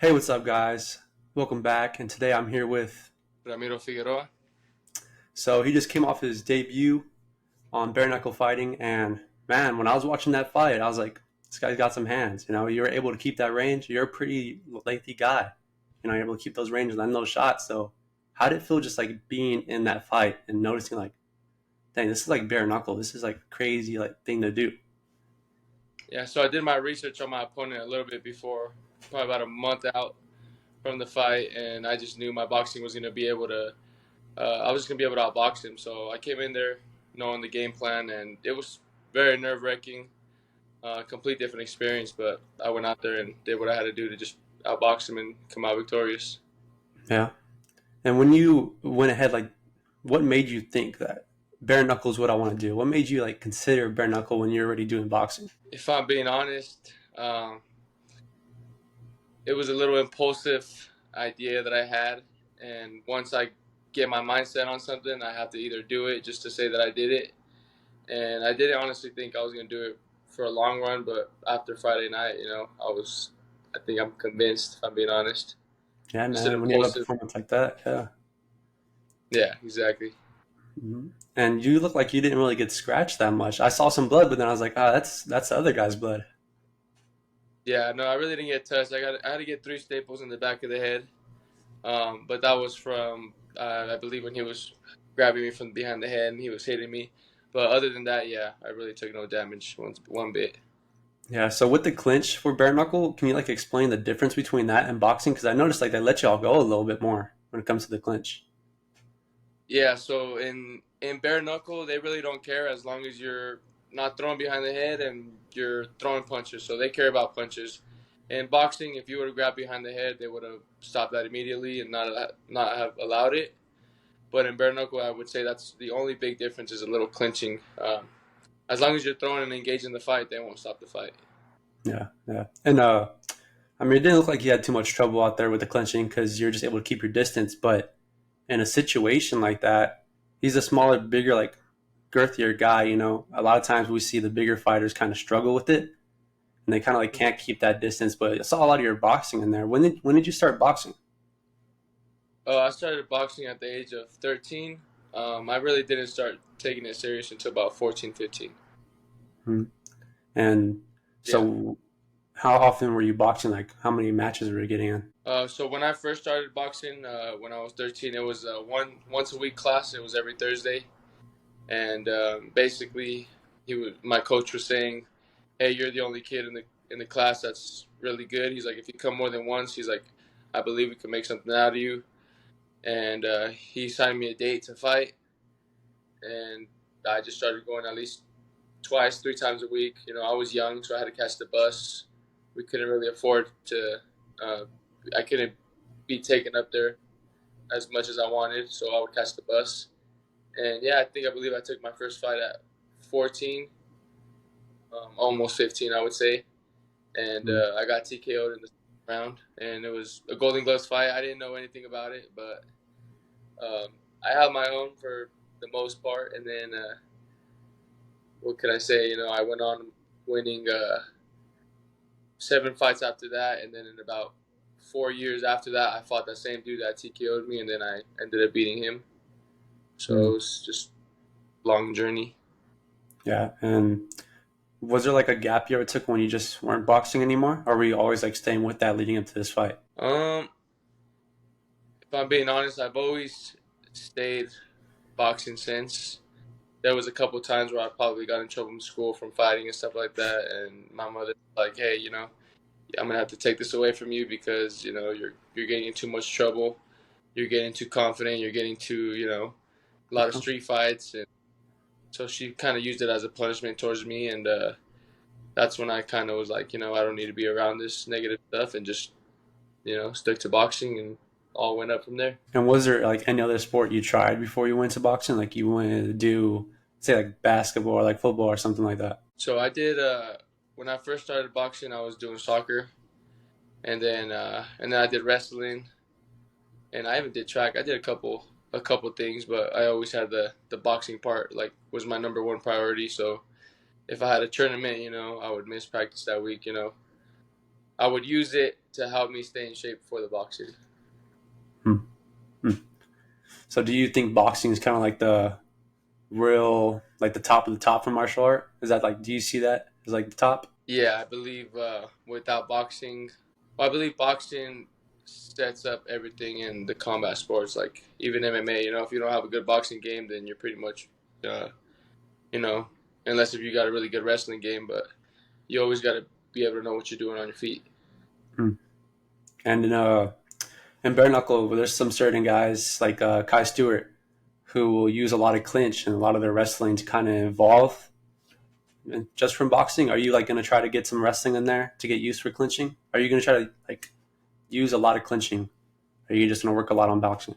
Hey, what's up, guys? Welcome back. And today I'm here with. Ramiro Figueroa. So he just came off his debut on bare knuckle fighting, and man, when I was watching that fight, I was like, this guy's got some hands. You're able to keep that range. You're a pretty lengthy guy. You're able to keep those ranges and those shots. So how did it feel just like being in that fight and noticing like, dang, this is like bare knuckle. This is like a crazy like thing to do. Yeah, so I did my research on my opponent a little bit before, probably about a month out from the fight, and I just knew my boxing was going to be able to. I was just going to be able to outbox him. So I came in there knowing the game plan, and it was very nerve wracking, complete different experience. But I went out there and did what I had to do to just outbox him and come out victorious. Yeah. And when you went ahead, like, what made you think that bare knuckle is what I want to do? What made you like consider bare knuckle when you're already doing boxing? If I'm being honest, it was a little impulsive idea that I had, and once I get my mindset on something, I have to either do it just to say that I did it, and I didn't honestly think I was going to do it for a long run, but after Friday night, I think I'm convinced, if I'm being honest. Yeah, Just an man. When you have a impulsive. performance like that, yeah. Yeah, exactly. And you look like you didn't really get scratched that much. I saw some blood, but then I was like, ah, that's the other guy's blood. Yeah, no, I really didn't get touched. I had to get three staples in the back of the head, but that was from I believe when he was grabbing me from behind the head and he was hitting me. But other than that, yeah, I really took no damage one bit. Yeah. So with the clinch for bare knuckle, can you like explain the difference between that and boxing? Because I noticed like they let y'all go a little bit more when it comes to the clinch. Yeah, so in bare knuckle, they really don't care as long as you're not throwing behind the head and you're throwing punches. So they care about punches. In boxing, if you were to grab behind the head, they would have stopped that immediately and not have allowed it. But in bare knuckle, I would say that's the only big difference is a little clinching. As long as you're throwing and engaging the fight, they won't stop the fight. Yeah, yeah. And I mean, it didn't look like you had too much trouble out there with the clinching because you're just able to keep your distance. But in a situation like that, he's a smaller, bigger, like girthier guy. A lot of times we see the bigger fighters kind of struggle with it, and they kind of like Mhm. can't keep that distance. But I saw a lot of your boxing in there. When did you start boxing? I started boxing at the age of 13. I really didn't start taking it serious until about 14, 15. Hmm. And Yeah. so, how often were you boxing? Like, how many matches were you getting in? So when I first started boxing, when I was 13, it was a once a week class. It was every Thursday, and basically, my coach was saying, "Hey, you're the only kid in the class that's really good." He's like, "If you come more than once, he's like, I believe we can make something out of you." And he signed me a date to fight, and I just started going at least twice, three times a week. I was young, so I had to catch the bus. We couldn't really afford to. Uh, I couldn't be taken up there as much as I wanted, so I would catch the bus. And yeah, I believe I took my first fight at 14, almost 15, I would say, and Hmm. I got TKO'd in the round, and it was a Golden Gloves fight. I didn't know anything about it, but I held my own for the most part, and then what can I say? I went on winning seven fights after that, and then in about 4 years after that, I fought that same dude that TKO'd me, and then I ended up beating him. So Hmm. it was just a long journey. Yeah. And was there like a gap you ever took when you just weren't boxing anymore, or were you always like staying with that leading up to this fight? Um, if I'm being honest, I've always stayed boxing since. There was a couple times where I probably got in trouble in school from fighting and stuff like that, and my mother was like, "Hey, I'm gonna have to take this away from you because you're getting in too much trouble. You're getting too confident. You're getting too a lot of Yeah. street fights." And so she kind of used it as a punishment towards me, and that's when I kind of was like, I don't need to be around this negative stuff, and just stuck to boxing, and all went up from there. And was there like any other sport you tried before you went to boxing? Like you wanted to do, say, like basketball or like football or something like that? So I did. When I first started boxing, I was doing soccer, and then I did wrestling, and I even did track. I did a couple things, but I always had the boxing part like was my number one priority. So if I had a tournament, I would miss practice that week. I would use it to help me stay in shape for the boxing. Hmm. Hmm. So do you think boxing is kind of like the real, like the top of the top for martial art? Is that like, do you see that as like the top? Yeah, I believe without boxing, well, I believe boxing sets up everything in the combat sports, like even MMA. You know, if you don't have a good boxing game, then you're pretty much, uh, you know, unless if you got a really good wrestling game, but you always got to be able to know what you're doing on your feet. Hmm. And in bare knuckle, there's some certain guys like Kai Stewart who will use a lot of clinch and a lot of their wrestling to kind of evolve just from boxing. Are you like going to try to get some wrestling in there to get used for clinching? Are you going to try to like use a lot of clinching? Or are you just going to work a lot on boxing?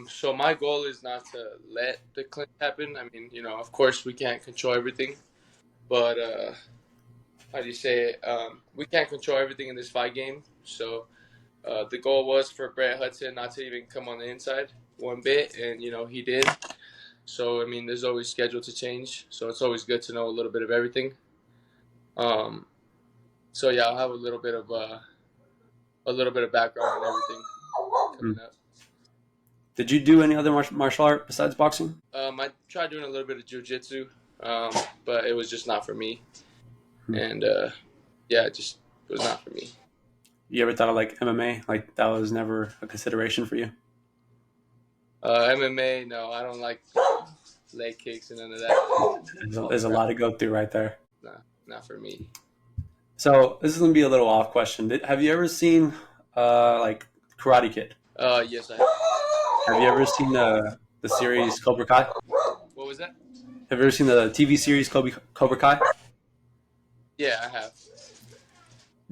So my goal is not to let the clinch happen. I mean, of course we can't control everything, but how do you say it? We can't control everything in this fight game. So the goal was for Brett Hudson not to even come on the inside one bit, and he did. So I mean, there's always schedule to change. So it's always good to know a little bit of everything. Um, so yeah, I'll have a little bit of background and everything Hmm. coming up. Did you do any other martial art besides boxing? I tried doing a little bit of jujitsu, um, but it was just not for me. Hmm. And yeah, it just was not for me. You ever thought of like MMA? Like that was never a consideration for you? MMA, no, I don't like leg kicks and none of that. All the There's a crap, lot to go through right there. nah, not for me. So this is gonna be a little off question. Have you ever seen like Karate Kid? Yes, I have. Have you ever seen the series Cobra Kai? What was that? Have you ever seen the TV series Cobra Kai? Yeah, I have.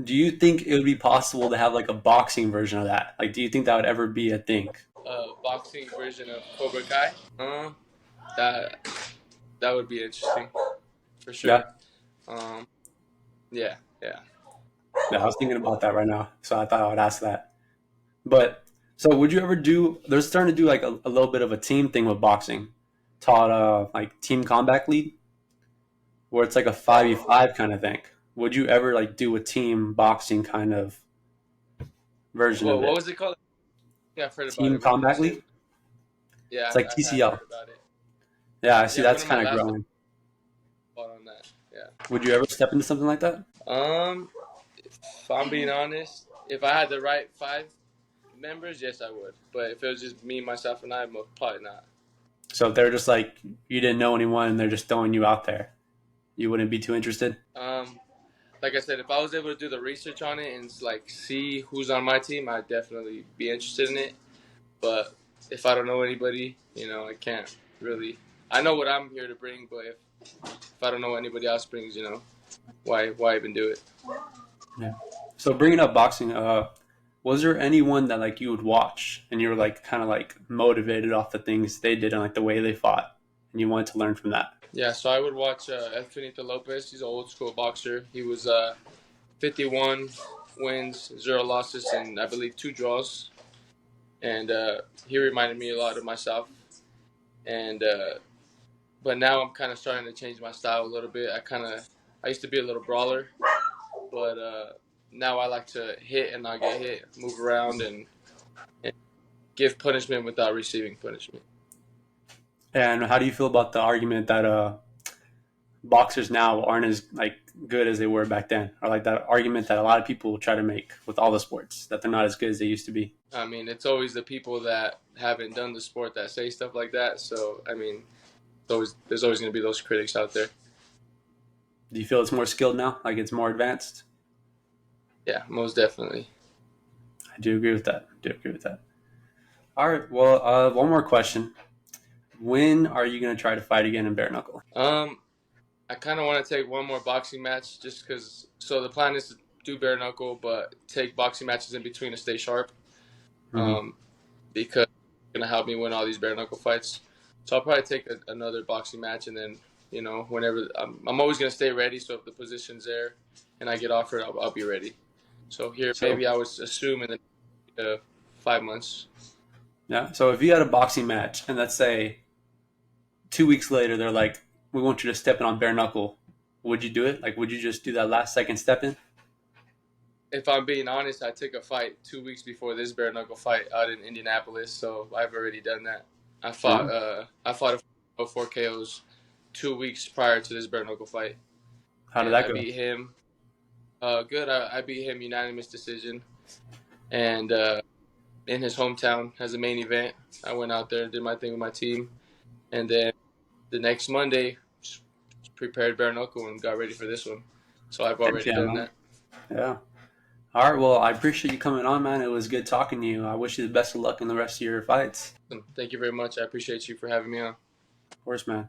Do you think it would be possible to have like a boxing version of that? Like, do you think that would ever be a thing? Boxing version of Cobra Kai. That that would be interesting for Yeah, sure. Um, yeah, yeah. yeah. I was thinking about that right now, so I thought I would ask that. But so, would you ever do? They're starting to do like a little bit of a team thing with boxing, taught like team combat league, where it's like a 5v5 kind of thing. Would you ever like do a team boxing kind of version Well, of what it? was it called? Yeah, I've heard about Team it. What combat was it? league? Yeah, It's like I have TCL. heard about it. Yeah, I see Yeah, one that's of my kind of last growing. fought on that. Yeah. Would you ever step into something like that? If I'm being honest, if I had the right five members, yes, I would. But if it was just me, myself, and I, probably not. So if they're just like you didn't know anyone and they're just throwing you out there, you wouldn't be too interested. Um, like I said, if I was able to do the research on it and like see who's on my team, I'd definitely be interested in it. But if I don't know anybody, I can't really. I know what I'm here to bring, but if I don't know what anybody else brings, why even do it? Yeah. So bringing up boxing, was there anyone that like you would watch and you were like kind of like motivated off the things they did and like the way they fought, and you wanted to learn from that? Yeah, so I would watch El Finito Lopez. He's an old school boxer. He was 51 wins, 0 losses, and I believe 2 draws. And he reminded me a lot of myself. And but now I'm kind of starting to change my style a little bit. I used to be a little brawler, but now I like to hit and not get hit, move around, and give punishment without receiving punishment. And how do you feel about the argument that boxers now aren't as like good as they were back then, or like that argument that a lot of people try to make with all the sports that they're not as good as they used to be? I mean, it's always the people that haven't done the sport that say stuff like that. So I mean, there's always going to be those critics out there. Do you feel it's more skilled now, like it's more advanced? Yeah, most definitely. I do agree with that. I do agree with that. All right. Well, one more question. When are you going to try to fight again in bare knuckle? Um, I kind of want to take one more boxing match just because. So the plan is to do bare knuckle, but take boxing matches in between to stay sharp. Mm-hmm. Um, because it's gonna help me win all these bare knuckle fights. So I'll probably take another boxing match, and then whenever I'm always gonna stay ready. So if the position's there and I get offered, I'll be ready. So here, So maybe I would assume in the 5 months. yeah. So if you had a boxing match, and let's say 2 weeks later, they're like, "We want you to step in on bare knuckle," would you do it? Like, would you just do that last second step in? if I'm being honest, I took a fight 2 weeks before this bare knuckle fight out in Indianapolis, so I've already done that. Oh, I fought a 4 KOs 2 weeks prior to this bare knuckle fight, how did and that I go? beat him. Good. I beat him unanimous decision, and in his hometown as a main event. I went out there and did my thing with my team, and then the next Monday prepared bare knuckle and got ready for this one. So I've Heck already yeah, done man. that. Yeah. All right. Well, I appreciate you coming on, man. It was good talking to you. I wish you the best of luck in the rest of your fights. Thank you very much. I appreciate you for having me on. Of course, man.